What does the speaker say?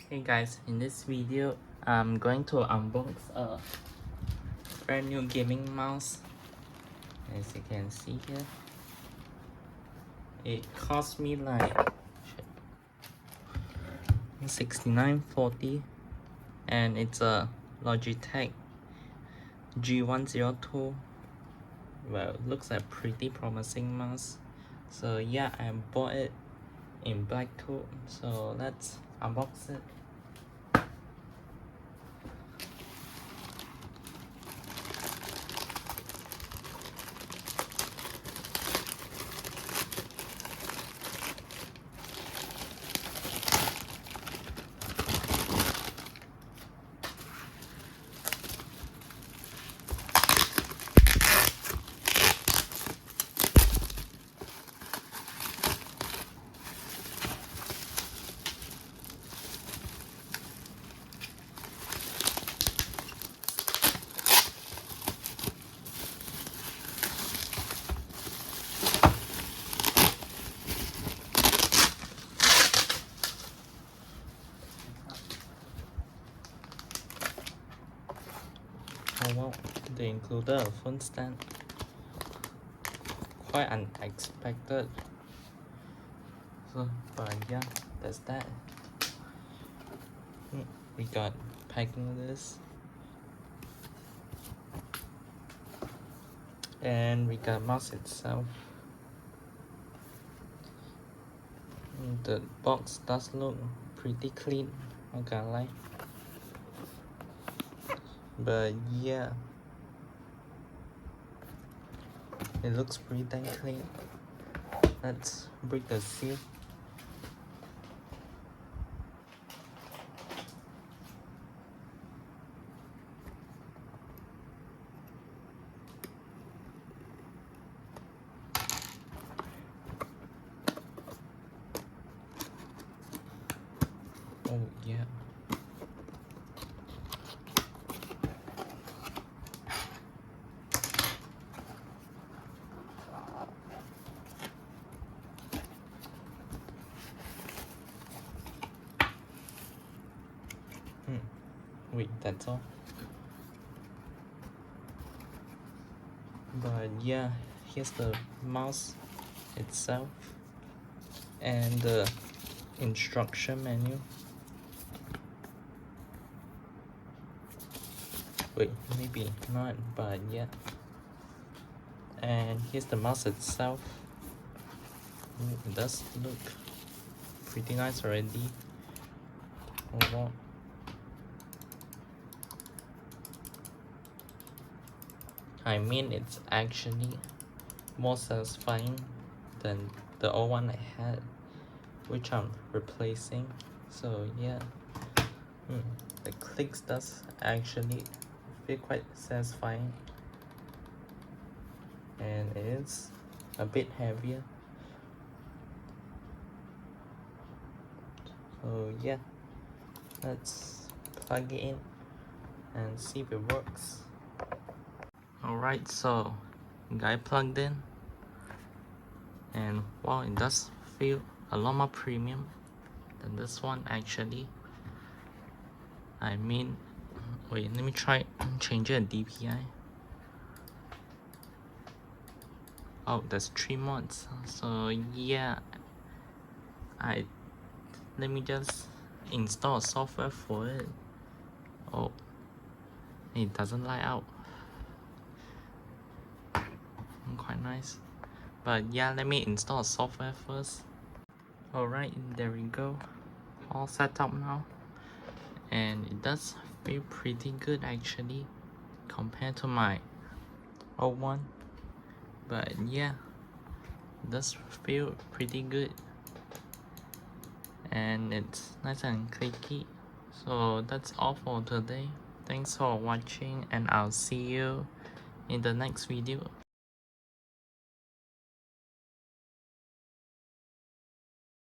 Hey guys, in this video I'm going to unbox a brand new gaming mouse. As you can see here, it cost me like $69.40 and it's a Logitech G102. Well, it looks like pretty promising mouse. So yeah, I bought it in black too. So let's unbox it. Oh wow, they included a phone stand. Quite unexpected. So, but yeah, that's that. We got packing this. And we got mouse itself. The box does look pretty clean, not gonna lie. But yeah, it looks pretty dang clean. Let's break the seal. Oh yeah. Wait, that's all. But yeah, here's the mouse itself and the instruction menu. Wait, maybe not, but yeah. And here's the mouse itself. It does look pretty nice already. Oh wow. I mean, it's actually more satisfying than the old one I had, which I'm replacing. So yeah, the clicks does actually feel quite satisfying, and it is a bit heavier. So yeah, let's plug it in and see if it works. Alright, so got it plugged in, and wow, it does feel a lot more premium than this one actually. I mean, wait, let me try change it to DPI. Oh, there's 3 mods. So yeah, let me just install software for it. Oh, it doesn't light out. Quite nice. But yeah, let me install software first. Alright, there we go. All set up now. And it does feel pretty good actually compared to my old one. But yeah, it does feel pretty good. And it's nice and clicky. So that's all for today. Thanks for watching, and I'll see you in the next video.